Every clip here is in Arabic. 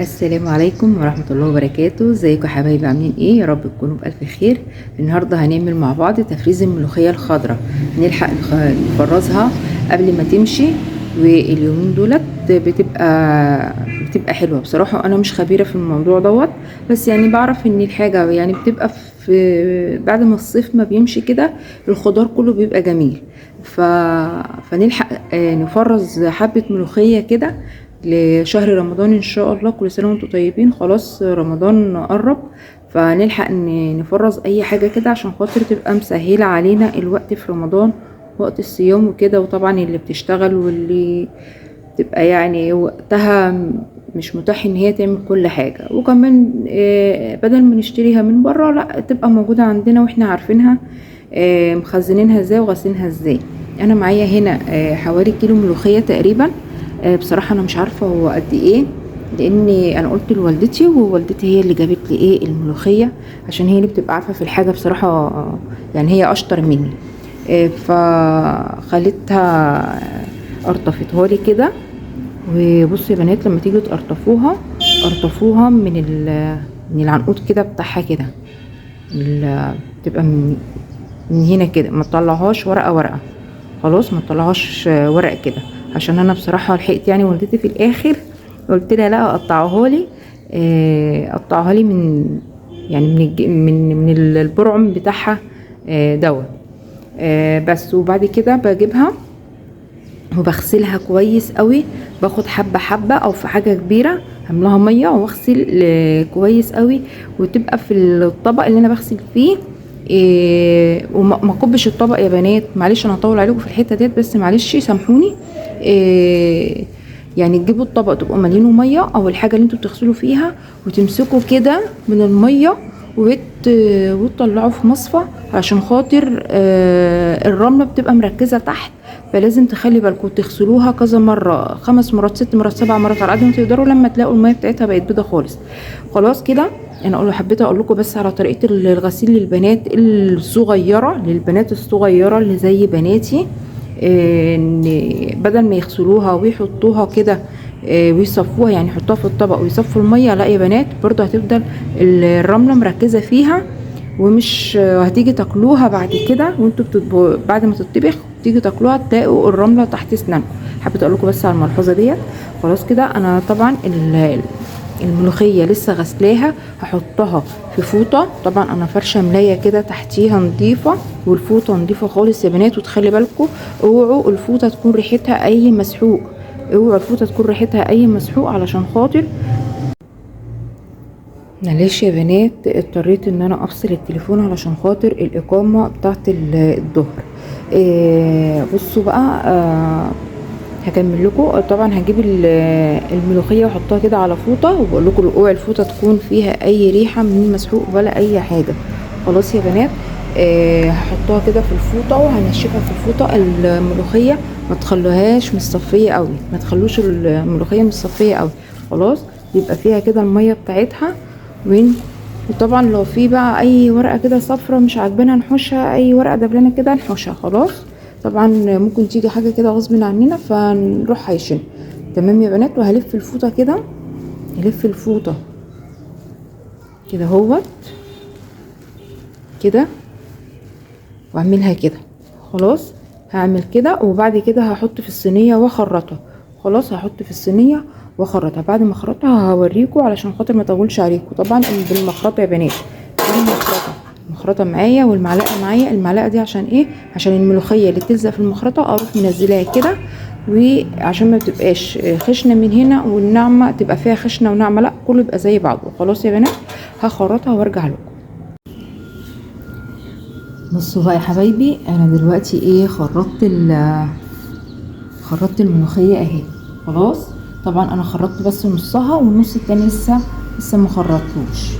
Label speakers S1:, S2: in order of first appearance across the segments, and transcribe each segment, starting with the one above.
S1: السلام عليكم ورحمة الله وبركاته. ازيكم يا حبايبي؟ عاملين ايه؟ يا رب تكونوا بألف خير. النهاردة هنعمل مع بعض تفريز الملوخية الخضراء. نلحق نفرزها قبل ما تمشي، واليومين دولت بتبقى حلوة. بصراحة انا مش خبيرة في الموضوع دوت، بس يعني بعرف ان الحاجة يعني بتبقى في بعد ما الصيف ما بيمشي كده الخضار كله بيبقى جميل. فنلحق نفرز حبة ملوخية كده لشهر رمضان ان شاء الله. كل سنه وانتم طيبين، خلاص رمضان قرب، فنلحق نفرز اي حاجه كده عشان خاطر تبقى مسهله علينا الوقت في رمضان، وقت الصيام وكده. وطبعا اللي بتشتغل واللي تبقى يعني وقتها مش متاح ان هي تعمل كل حاجه. وكمان بدل ما نشتريها من بره، لا تبقى موجوده عندنا واحنا عارفينها مخزنينها ازاي وغاسلينها ازاي. انا معايا هنا حوالي كيلو ملوخيه تقريبا. بصراحة انا مش عارفة هو قد ايه، لاني انا قلت لوالدتي ووالدتي هي اللي جابت لي ايه الملوخية، عشان هي اللي بتبقى عارفة في الحاجة بصراحة. يعني هي اشطر مني. فخليتها قرطفتها لي كده. وبصوا يا بنات، لما تيجوا تقرطفوها قرطفوها من العنقود كده بتاعها كده، بتبقى من هنا كده، ما تطلعهاش ورقة ورقة. خلاص ما تطلعهاش ورق كده، عشان انا بصراحه لحقت يعني والدتي في الاخر قلت لها لا قطعوها لي، قطعوها لي من يعني من البرعم بتاعها دوت. بس وبعد كده بجيبها وبغسلها كويس قوي، باخد حبه حبه او في حاجه كبيره هملاها ميه واغسل كويس قوي، وتبقى في الطبق اللي انا بغسل فيه. وما كبش الطبق يا بنات، معلش انا هطول عليكم في الحته ديت، بس معلش سامحوني. يعني تجيبوا الطبق تبقوا مالينه ميه او الحاجه اللي انتوا بتغسلوا فيها، وتمسكوا كده من الميه وتطلعوا في مصفى، عشان خاطر الرمله بتبقى مركزه تحت. فلازم تخلي بالكم تغسلوها كذا مره، 5 مرات 6 مرات 7 مرات على قد ما تقدروا، لما تلاقوا الميه بتاعتها بقت بيضه خالص. خلاص كده. انا حبيت اقول لكم بس على طريقه الغسيل للبنات الصغيره، للبنات الصغيره اللي زي بناتي، ان بدل ما يغسلوها ويحطوها كده ويصفوها، يعني يحطوها في الطبق ويصفوا الميه، لا يا بنات برضو هتفضل الرمله مركزه فيها، ومش هتيجي تاكلوها بعد كده وانتوا بعد ما تطبخ تيجي تاكلوها تلاقوا الرمله تحت اسنانكم. حبيت اقول لكم بس على الملحوظه ديت. خلاص كده. انا طبعا الملوخيه لسه غسلاها، هحطها في فوطه. طبعا انا فرشه ملايه كده تحتيها نظيفه، والفوطه نظيفه خالص يا بنات. وتخلي بالكم اوعوا الفوطه تكون ريحتها اي مسحوق، اوعوا الفوطه تكون ريحتها اي مسحوق، علشان خاطر معلش يا بنات اضطريت ان انا افصل التليفون علشان خاطر الاقامه بتاعت الظهر. بصوا بقى. هكمل لكم. طبعا هجيب الملوخيه واحطها كده على فوطه، وبقول لكم اوعي الفوطه تكون فيها اي ريحه من مسحوق ولا اي حاجه. خلاص يا بنات. هحطها كده في الفوطه وهنشفها في الفوطه. الملوخيه ما تخلوهاش مصفيه قوي، ما تخلوش الملوخيه مصفيه قوي. خلاص يبقى فيها كده الميه بتاعتها. وطبعا لو في بقى اي ورقه كده صفرة مش عاجبانا نحوشها، اي ورقه دبلانه كده نحوشها. خلاص. طبعا ممكن تيجي حاجه كده غصب عننا فنروح هيشن. تمام يا بنات. وهلف الفوطه كده، هلف الفوطه كده اهوت كده، واعملها كده. خلاص هعمل كده، وبعد كده هحط في الصينيه واخرطها. خلاص هحط في الصينيه واخرطها. بعد ما اخرطها هوريكم علشان خاطر ما اطولش عليكم. طبعا بالمخرطه يا بنات، المخرطه معايا والمعلقه معايا. المعلقه دي عشان ايه؟ عشان الملوخيه اللي تلزق في المخرطه اروح منزلاها كده، وعشان ما تبقاش خشنه من هنا والناعمه تبقى فيها خشنه وناعمه، لا كله يبقى زي بعضه. خلاص يا بنات هخرطها وارجع لكم. بصوا بقى يا حبايبي، انا دلوقتي ايه خرطت الملوخيه اهي. خلاص. طبعا انا خرطت بس نصها، والنص التاني لسه ما خرطتوش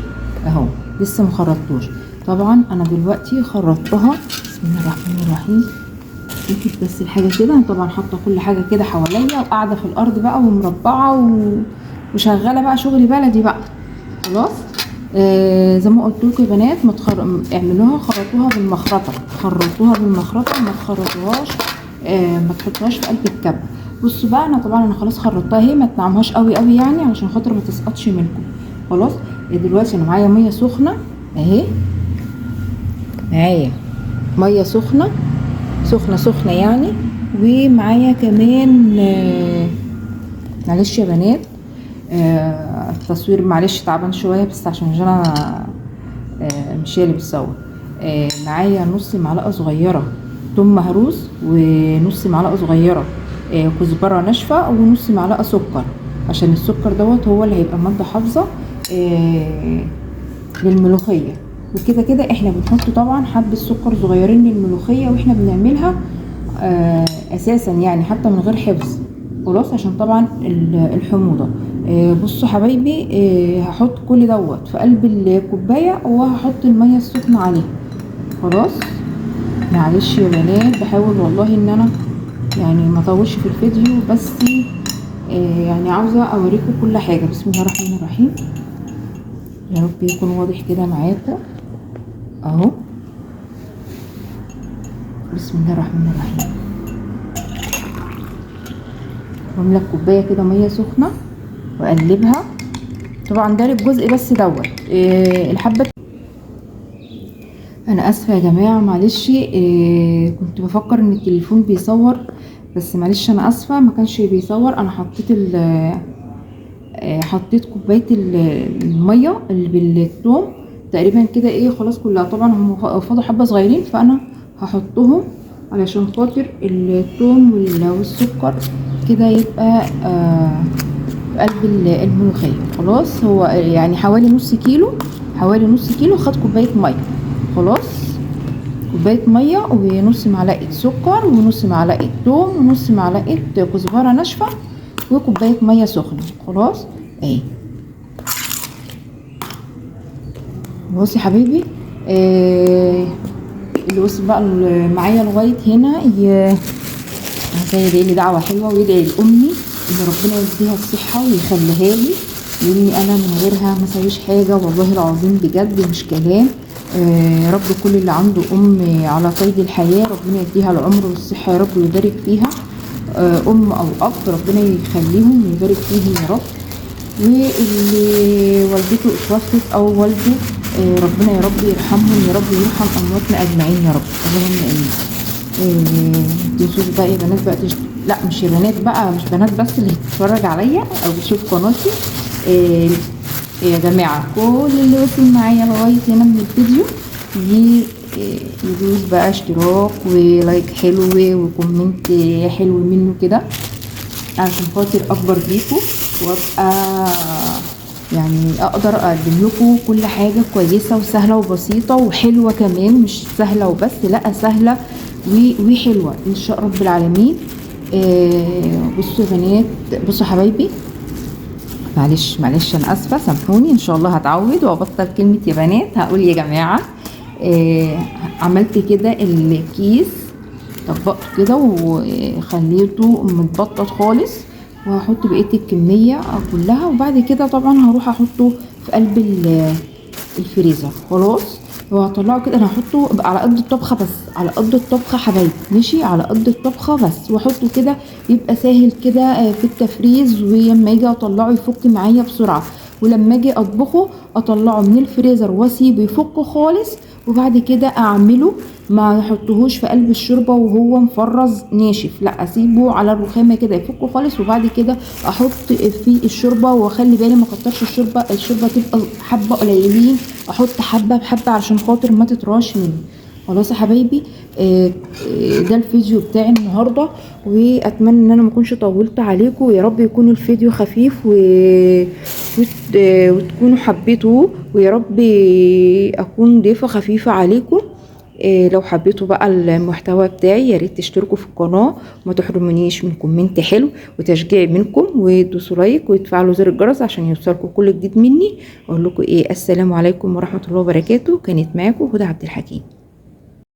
S1: اهو، لسه ما خرطتوش. طبعا انا دلوقتي خرطتها. بسم الله الرحمن الرحيم. شوفوا بس الحاجه كده. انا طبعا حاطه كل حاجه كده حواليا، وقاعده في الارض بقى ومربعه وشغاله بقى شغل بلدي بقى. خلاص. زي ما قلت لكم يا بنات، اعملوها خرطوها بالمخرطه، خرطوها بالمخرطه، ما تخرطوهاش ما تحطوهاش في قلب الكبه. بصوا بقى انا طبعا انا خلاص خرطتها اهي، ما تنعمهاش قوي قوي يعني علشان خاطر ما تسقطش منكم. خلاص دلوقتي انا معايا ميه سخنه اهي، معايا ميه سخنه سخنه يعني، ومعايا كمان معلش يا بنات التصوير معلش تعبان شويه بس عشان انا مش هي اللي بتصور. معايا نص معلقه صغيره توم مهروس، ونص معلقه صغيره كزبره ناشفه، ونص معلقه سكر، عشان السكر دوت هو اللي هيبقى ماده حافظه للملوخيه. وكده كده احنا بنحط طبعا حبه سكر صغيرين للملوخيه واحنا بنعملها اساسا يعني حتى من غير حفظ. خلاص عشان طبعا الحموضه. بصوا حبايبي هحط كل دوت في قلب الكوبايه وهحط الميه السخنه عليه. خلاص معلش يا بنات بحاول والله ان انا يعني ما اطولش في الفيديو، بس يعني عاوزه اوريكم كل حاجه. بسم الله الرحمن الرحيم، يا رب يكون واضح كده معاكم اهو. بسم الله الرحمن الرحيم. واملى الكوبايه كده ميه سخنه واقلبها. طبعا ده الجزء بس دوت الحبه. انا اسفه يا جماعه معلش كنت بفكر ان التليفون بيصور، بس معلش انا اسفه ما كانش بيصور. انا حطيت كوبايه الميه اللي بالثوم تقريبا كده خلاص كلها. طبعا هم فاضوا حبه صغيرين فانا هحطهم علشان خاطر الثوم والسكر كده يبقى في قلب الملوخيه. خلاص هو يعني حوالي نص كيلو خد كوبايه ميه. خلاص كوبايه ميه ونص معلقه سكر ونص معلقه ثوم ونص معلقه كزبره ناشفه وكوبايه ميه سخنه. خلاص اهي. بصي يا حبيبي اللي وصل بقى معايا لغايه هنا زي لي دعوه حلوه ويدعي لامي ان ربنا يديها الصحه ويخليها لي، لاني انا من غيرها ما سويش حاجه والله العظيم بجد مش كلام. يا رب كل اللي عنده على قيد الحياه ربنا يديها العمر والصحه يا رب ويبارك فيها. ام او اب ربنا يخليهم ويبارك فيهم يا رب. واللي والدته اتوفت او والده ربنا يا رب يرحمهم يا رب ويرحم امواتنا اجمعين يا رب. اللهم امين. تنسوش بقى يا بنات بقى لا مش يا بنات بقى، مش بنات بس اللي هتتفرج عليا او بتشوف قناتي. يا جماعه كل اللي وصل معايا لغايه هنا من الفيديو يدوس بقى اشتراك ولايك حلو وكومنت حلو منه كده عشان خاطر اكبر بيكم وابقى يعني اقدر اقدم لكم كل حاجه كويسه وسهله وبسيطه وحلوه كمان، مش سهله وبس لا سهله وحلوه ان شاء رب العالمين. بصوا يا بنات، بصوا حبايبي معلش انا اسفه سامحوني، ان شاء الله هتعود وابطل كلمه يا بنات هقول يا جماعه. عملت كده الكيس طبقته كده وخليته متبطط خالص، وهحط بقيه الكميه كلها وبعد كده طبعا هروح احطه في قلب الفريزر. خلاص وهطلعه كده. انا هحطه على قد الطبخه بس، على قد الطبخه حبايبي ماشي، على قد الطبخه بس، واحطه كده يبقى سهل كده في التفريز، ولما اجي اطلعه يفك معايا بسرعه، ولما اجي اطبخه اطلعه من الفريزر واسيبه يفك خالص، وبعد كده اعمله ما احطهوش في قلب الشوربه وهو مفرز ناشف، لا اسيبه على الرخامه كده يفك خالص، وبعد كده احط في الشوربه واخلي بالي ما اكترش الشوربه تبقى حبه قليلين، احط حبه بحبه عشان خاطر ما تتراش مني. خلاص يا حبايبي ده الفيديو بتاعي النهارده، واتمنى ان انا ما اكونش طولت عليكم، ويا رب يكون الفيديو خفيف وتكونوا حبيتوه، ويا رب اكون ضيفه خفيفه عليكم. لو حبيتوا بقى المحتوى بتاعي يا ريت تشتركوا في القناه وما تحرمونيش من كومنت حلو وتشجيع منكم، وتدوسوا لايك وتفعلوا زر الجرس عشان يوصلكم كل جديد مني. اقول لكم السلام عليكم ورحمه الله وبركاته. كانت معاكم هدى عبد الحكيم.